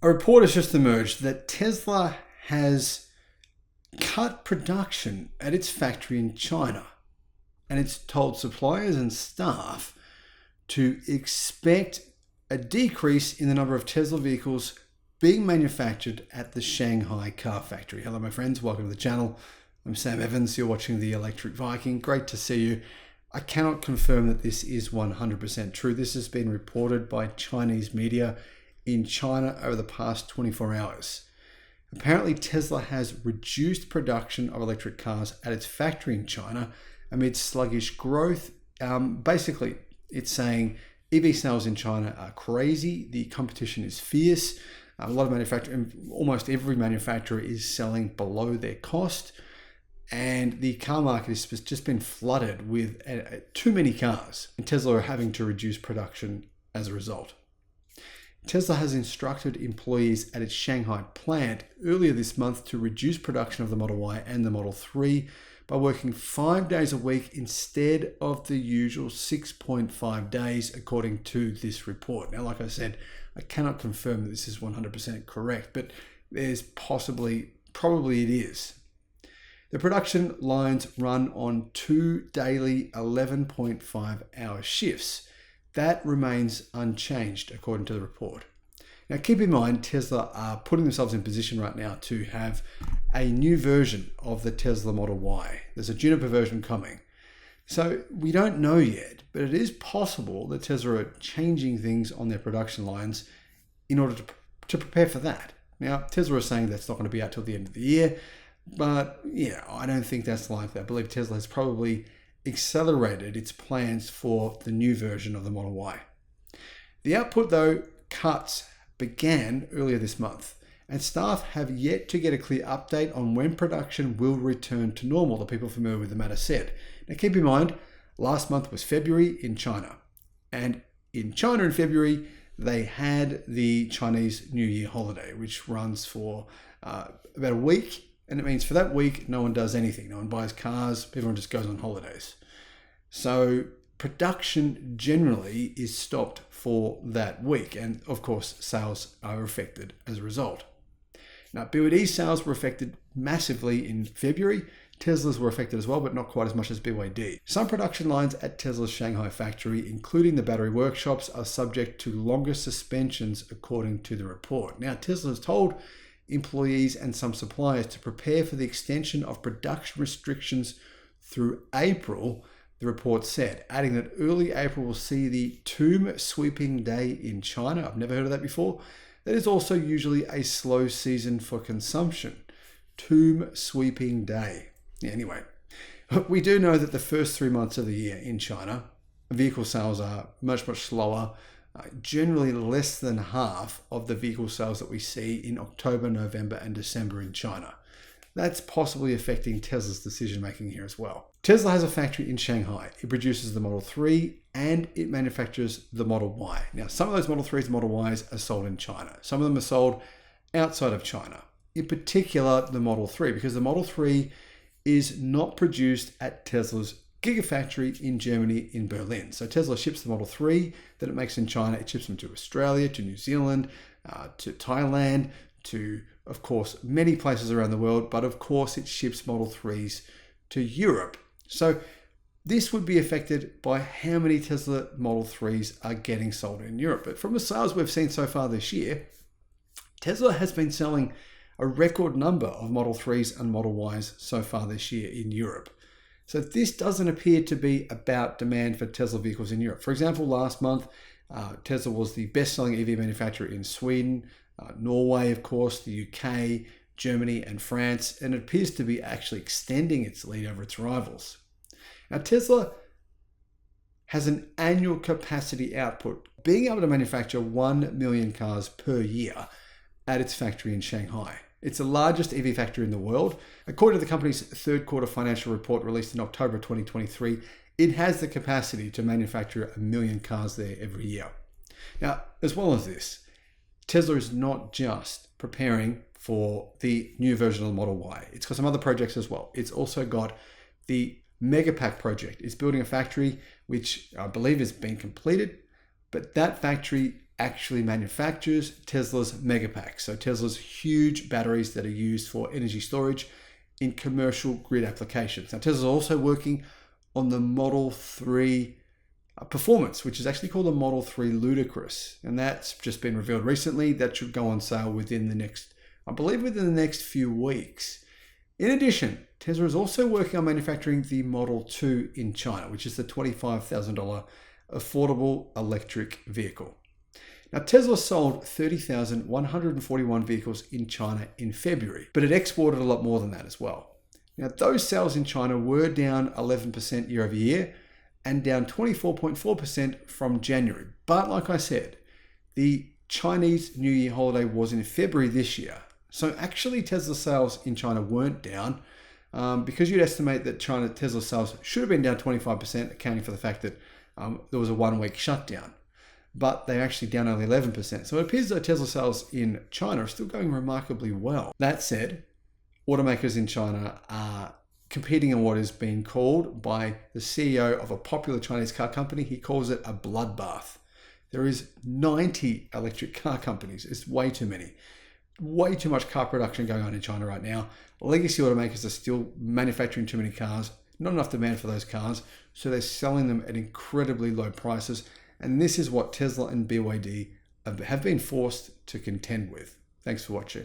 A report has just emerged that Tesla has cut production at its factory in China, and it's told suppliers and staff to expect a decrease in the number of Tesla vehicles being manufactured at the Shanghai car factory. Hello, my friends. Welcome to the channel. I'm Sam Evans. You're watching the Electric Viking. Great to see you. I cannot confirm that this is 100% true. This has been reported by Chinese media in China over the past 24 hours. Apparently, Tesla has reduced production of electric cars at its factory in China amid sluggish growth. Basically, it's saying EV sales in China are crazy. The competition is fierce. A lot of manufacturers, almost every manufacturer is selling below their cost. And the car market has just been flooded with too many cars. And Tesla are having to reduce production as a result. Tesla has instructed employees at its Shanghai plant earlier this month to reduce production of the Model Y and the Model 3 by working 5 days a week instead of the usual 6.5 days, according to this report. Now, like I said, I cannot confirm that this is 100% correct, but there's probably it is. The production lines run on 2 daily 11.5-hour shifts. That remains unchanged, according to the report. Now, keep in mind, Tesla are putting themselves in position right now to have a new version of the Tesla Model Y. There's a Juniper version coming. So we don't know yet, but it is possible that Tesla are changing things on their production lines in order to prepare for that. Now, Tesla are saying that's not going to be out till the end of the year, but yeah, I don't think that's likely. I believe Tesla has probably accelerated its plans for the new version of the Model Y. The output, though, cuts began earlier this month, and staff have yet to get a clear update on when production will return to normal, the people familiar with the matter said. Now, keep in mind, last month was February in China, and in China in February, they had the Chinese New Year holiday, which runs for about a week. And it means for that week, no one does anything. No one buys cars. Everyone just goes on holidays. So production generally is stopped for that week. And of course, sales are affected as a result. Now, BYD sales were affected massively in February. Tesla's were affected as well, but not quite as much as BYD. Some production lines at Tesla's Shanghai factory, including the battery workshops, are subject to longer suspensions, according to the report. Now, Tesla has told employees and some suppliers to prepare for the extension of production restrictions through April, the report said, adding that early April will see the Tomb Sweeping Day in China. I've never heard of that before. That is also usually a slow season for consumption. Tomb Sweeping Day. Yeah, anyway, we do know that the first 3 months of the year in China, vehicle sales are much slower. Generally less than half of the vehicle sales that we see in October, November, and December in China. That's possibly affecting Tesla's decision-making here as well. Tesla has a factory in Shanghai. It produces the Model 3 and it manufactures the Model Y. Now, some of those Model 3s and Model Ys are sold in China. Some of them are sold outside of China. In particular, the Model 3, because the Model 3 is not produced at Tesla's Gigafactory in Germany, in Berlin. So Tesla ships the Model 3 that it makes in China. It ships them to Australia, to New Zealand, to Thailand, to, of course, many places around the world. But of course, it ships Model 3s to Europe. So this would be affected by how many Tesla Model 3s are getting sold in Europe. But from the sales we've seen so far this year, Tesla has been selling a record number of Model 3s and Model Ys so far this year in Europe. So this doesn't appear to be about demand for Tesla vehicles in Europe. For example, last month, Tesla was the best-selling EV manufacturer in Sweden, Norway, of course, the UK, Germany, and France, and it appears to be actually extending its lead over its rivals. Now, Tesla has an annual capacity output, being able to manufacture 1 million cars per year at its factory in Shanghai. It's the largest EV factory in the world. According to the company's third quarter financial report released in October 2023, it has the capacity to manufacture 1 million cars there every year. Now, as well as this, Tesla is not just preparing for the new version of the Model Y. It's got some other projects as well. It's also got the Megapack project. It's building a factory which I believe has been completed, but that factory actually manufactures Tesla's Megapack. So Tesla's huge batteries that are used for energy storage in commercial grid applications. Now Tesla's also working on the Model 3 Performance, which is actually called the Model 3 Ludicrous. And that's just been revealed recently. That should go on sale within the next few weeks. In addition, Tesla is also working on manufacturing the Model 2 in China, which is the $25,000 affordable electric vehicle. Now, Tesla sold 30,141 vehicles in China in February, but it exported a lot more than that as well. Now, those sales in China were down 11% year over year and down 24.4% from January. But like I said, the Chinese New Year holiday was in February this year. So actually Tesla sales in China weren't down because you'd estimate that Tesla sales should have been down 25%, accounting for the fact that there was a 1 week shutdown. But they're actually down only 11%. So it appears that Tesla sales in China are still going remarkably well. That said, automakers in China are competing in what is being called by the CEO of a popular Chinese car company. He calls it a bloodbath. There is 90 electric car companies. It's way too many. Way too much car production going on in China right now. Legacy automakers are still manufacturing too many cars, not enough demand for those cars, so they're selling them at incredibly low prices. And this is what Tesla and BYD have been forced to contend with. Thanks for watching.